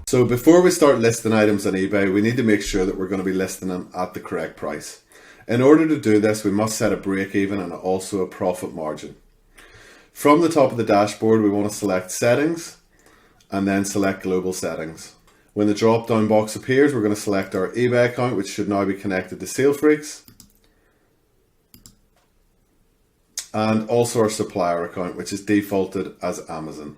So before we start listing items on eBay, we need to make sure that we're going to be listing them at the correct price. In order to do this, we must set a break even and also a profit margin. From the top of the dashboard, we want to select Settings and then select Global Settings. When the drop down box appears, we're going to select our eBay account, which should now be connected to Salefreaks, and also our supplier account, which is defaulted as Amazon.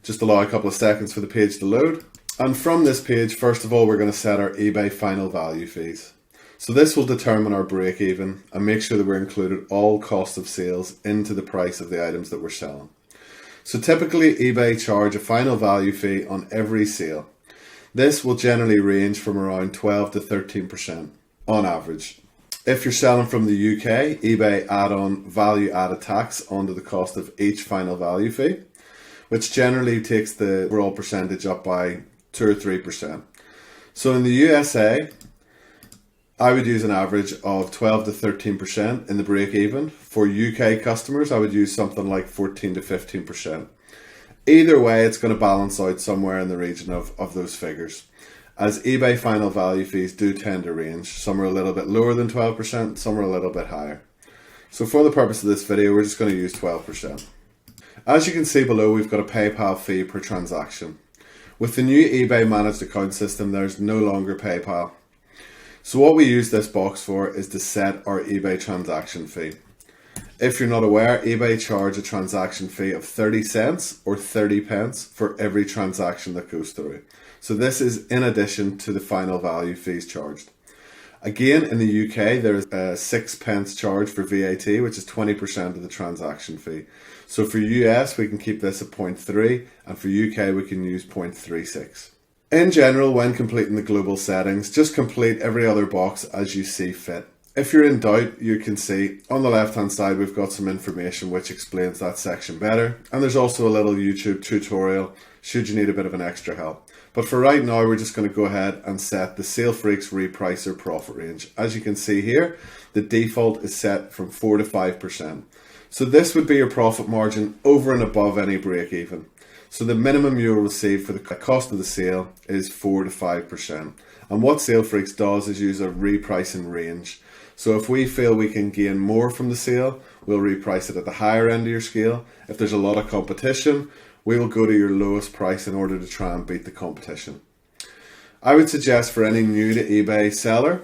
Just allow a couple of seconds for the page to load. And from this page, first of all, we're going to set our eBay final value fees. So this will determine our break even and make sure that we're included all cost of sales into the price of the items that we're selling. So typically eBay charge a final value fee on every sale. This will generally range from around 12 to 13% on average. If you're selling from the UK, eBay add on value added tax onto the cost of each final value fee, which generally takes the overall percentage up by 2 or 3%. So in the USA, I would use an average of 12 to 13% in the break even. For UK customers, I would use something like 14 to 15%. Either way, it's going to balance out somewhere in the region of those figures, as eBay final value fees do tend to range. Some are a little bit lower than 12%, some are a little bit higher. So for the purpose of this video, we're just going to use 12%. As you can see below, we've got a PayPal fee per transaction. With the new eBay managed account system, there's no longer PayPal. So what we use this box for is to set our eBay transaction fee. If you're not aware, eBay charge a transaction fee of 30 cents or 30 pence for every transaction that goes through. So this is in addition to the final value fees charged. Again, in the UK, there's a 6 pence charge for VAT, which is 20% of the transaction fee. So for US, we can keep this at 0.3, and for UK, we can use 0.36. In general, when completing the global settings, just complete every other box as you see fit. If you're in doubt, you can see on the left-hand side, we've got some information which explains that section better. And there's also a little YouTube tutorial should you need a bit of an extra help. But for right now, we're just going to go ahead and set the Salefreaks repricer profit range. As you can see here, the default is set from 4 to 5%. So this would be your profit margin over and above any break even. So the minimum you'll receive for the cost of the sale is 4 to 5%. And what Salefreaks does is use a repricing range. So if we feel we can gain more from the sale, we'll reprice it at the higher end of your scale. If there's a lot of competition, we will go to your lowest price in order to try and beat the competition. I would suggest for any new to eBay seller,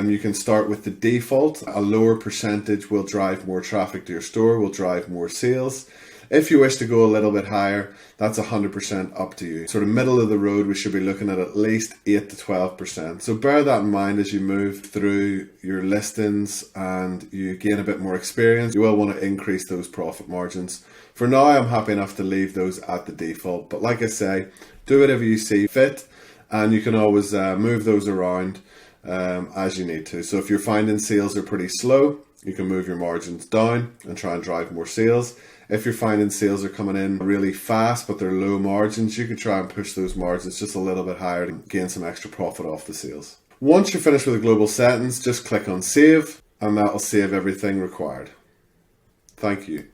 you can start with the default. A lower percentage will drive more traffic to your store, will drive more sales. If you wish to go a little bit higher, that's 100% up to you. Sort of middle of the road, we should be looking at least 8 to 12%. So bear that in mind as you move through your listings and you gain a bit more experience. You will want to increase those profit margins. For now, I'm happy enough to leave those at the default. But like I say, do whatever you see fit, and you can always move those around as you need to. So if you're finding sales are pretty slow, you can move your margins down and try and drive more sales. If you're finding sales are coming in really fast, but they're low margins, you could try and push those margins just a little bit higher to gain some extra profit off the sales. Once you're finished with the global settings, just click on save, and that'll save everything required. Thank you.